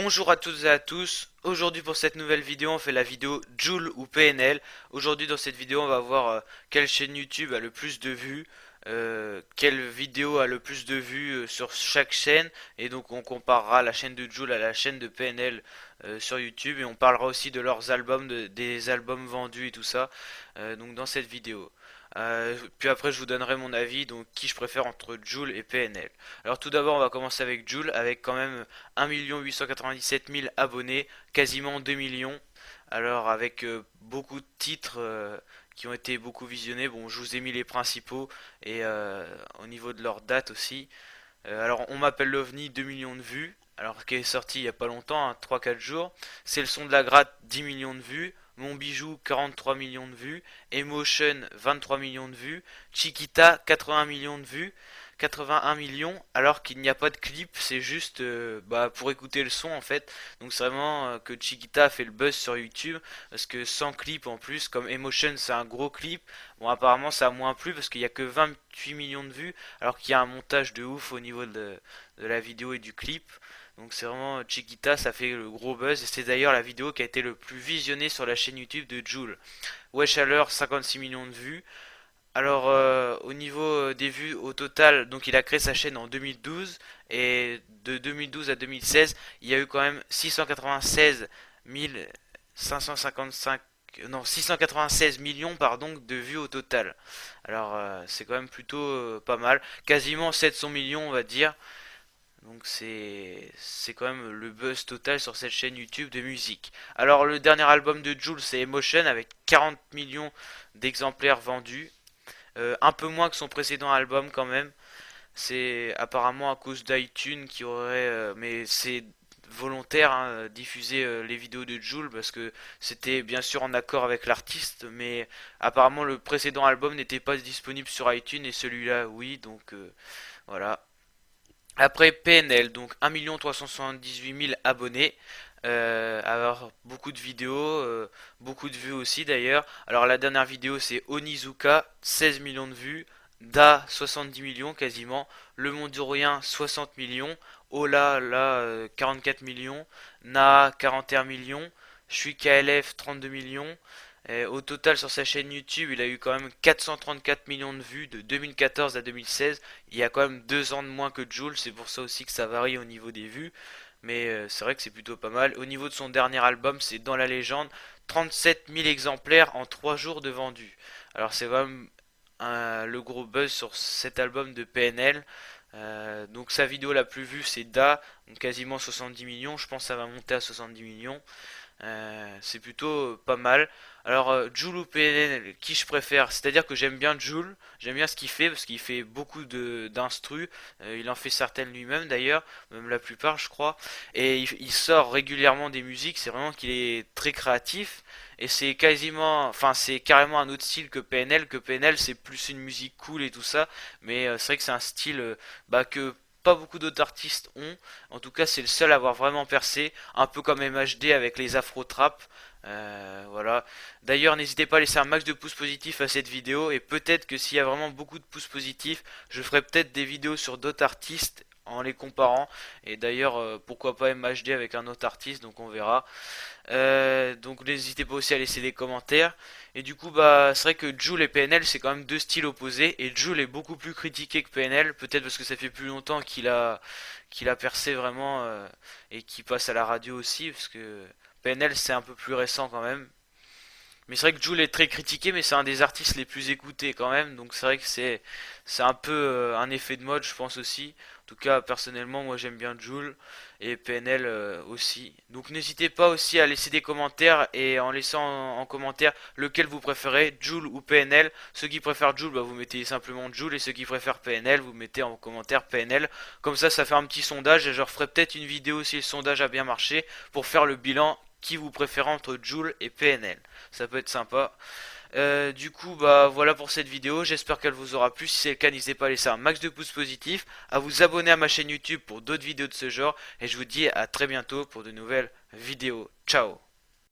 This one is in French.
Bonjour à toutes et à tous. Aujourd'hui pour cette nouvelle vidéo on fait la vidéo Joule ou PNL. Aujourd'hui dans cette vidéo on va voir quelle chaîne YouTube a le plus de vues, quelle vidéo a le plus de vues sur chaque chaîne. Et donc on comparera la chaîne de Joule à la chaîne de PNL sur YouTube. Et on parlera aussi de leurs albums, des albums vendus et tout ça donc dans cette vidéo. Puis après je vous donnerai mon avis, donc qui je préfère entre Joule et PNL. Alors tout d'abord on va commencer avec Joule, avec quand même 1 897 000 abonnés, quasiment 2 millions. Alors avec beaucoup de titres qui ont été beaucoup visionnés, bon je vous ai mis les principaux et au niveau de leur date aussi. Alors on m'appelle l'OVNI, 2 millions de vues, alors qui est sorti il y a pas longtemps, hein, 3-4 jours. C'est le son de la gratte, 10 millions de vues. Mon bijou, 43 millions de vues. Emotion, 23 millions de vues. Chiquita, 80 millions de vues. 81 millions, alors qu'il n'y a pas de clip, c'est juste pour écouter le son en fait. Donc c'est vraiment que Chiquita a fait le buzz sur YouTube, parce que sans clip en plus, comme Emotion c'est un gros clip, bon apparemment ça a moins plu parce qu'il n'y a que 28 millions de vues, alors qu'il y a un montage de ouf au niveau de la vidéo et du clip. Donc c'est vraiment Chiquita, ça fait le gros buzz, et c'est d'ailleurs la vidéo qui a été le plus visionnée sur la chaîne YouTube de Joule. Wesh à l'heure, 56 millions de vues. Alors au niveau des vues au total, donc il a créé sa chaîne en 2012, et de 2012 à 2016, il y a eu quand même 696 555 non 696 millions pardon de vues au total. Alors c'est quand même plutôt pas mal, quasiment 700 millions on va dire. Donc c'est quand même le buzz total sur cette chaîne YouTube de musique. Alors le dernier album de Jul c'est Emotion avec 40 millions d'exemplaires vendus. Un peu moins que son précédent album quand même. C'est apparemment à cause d'iTunes qui aurait, mais c'est volontaire, hein, diffuser les vidéos de Jul parce que c'était bien sûr en accord avec l'artiste, mais apparemment le précédent album n'était pas disponible sur iTunes et celui-là oui, donc voilà. Après PNL, donc 1 378 000 abonnés. Alors beaucoup de vidéos, beaucoup de vues aussi d'ailleurs. Alors la dernière vidéo c'est Onizuka, 16 millions de vues. Da, 70 millions quasiment. Le Mondurien, 60 millions. Ola, là, 44 millions. Na, 41 millions. Je suis KLF, 32 millions. Et au total sur sa chaîne YouTube, il a eu quand même 434 millions de vues de 2014 à 2016. Il y a quand même 2 ans de moins que Jul, c'est pour ça aussi que ça varie au niveau des vues. Mais c'est vrai que c'est plutôt pas mal. Au niveau de son dernier album, c'est Dans la légende, 37 000 exemplaires en 3 jours de vendus. Alors c'est quand même le gros buzz sur cet album de PNL. Donc sa vidéo la plus vue c'est Da, donc quasiment 70 millions. Je pense que ça va monter à 70 millions. C'est plutôt pas mal. Alors, Jul ou PNL, qui je préfère? C'est-à-dire que j'aime bien Jul, j'aime bien ce qu'il fait parce qu'il fait beaucoup de d'instru. Il en fait certaines lui-même d'ailleurs, même la plupart je crois. Et il sort régulièrement des musiques, c'est vraiment qu'il est très créatif. Et c'est quasiment, enfin c'est carrément un autre style que PNL. Que PNL c'est plus une musique cool et tout ça. Mais c'est vrai que c'est un style que pas beaucoup d'autres artistes ont. En tout cas, c'est le seul à avoir vraiment percé, un peu comme MHD avec les Afro Trap. Voilà. D'ailleurs, n'hésitez pas à laisser un max de pouces positifs à cette vidéo, et peut-être que s'il y a vraiment beaucoup de pouces positifs, je ferai peut-être des vidéos sur d'autres artistes en les comparant. Et d'ailleurs, pourquoi pas MHD avec un autre artiste, donc on verra. Donc n'hésitez pas aussi à laisser des commentaires. Et du coup c'est vrai que Jul et PNL c'est quand même deux styles opposés, et Jul est beaucoup plus critiqué que PNL, peut-être parce que ça fait plus longtemps qu'il a percé vraiment, et qu'il passe à la radio aussi, parce que PNL c'est un peu plus récent quand même. Mais c'est vrai que Jul est très critiqué, mais c'est un des artistes les plus écoutés quand même. Donc c'est vrai que c'est un peu un effet de mode, je pense aussi. En tout cas, personnellement, moi j'aime bien Jul et PNL aussi. Donc n'hésitez pas aussi à laisser des commentaires, et en laissant en commentaire lequel vous préférez, Jul ou PNL. Ceux qui préfèrent Jul, vous mettez simplement Jul, et ceux qui préfèrent PNL, vous mettez en commentaire PNL. Comme ça fait un petit sondage, et je referai peut-être une vidéo si le sondage a bien marché pour faire le bilan qui vous préférez entre Jul et PNL. Ça peut être sympa. Du coup, voilà pour cette vidéo. J'espère qu'elle vous aura plu. Si c'est le cas, n'hésitez pas à laisser un max de pouces positifs, à vous abonner à ma chaîne YouTube pour d'autres vidéos de ce genre. Et je vous dis à très bientôt pour de nouvelles vidéos. Ciao!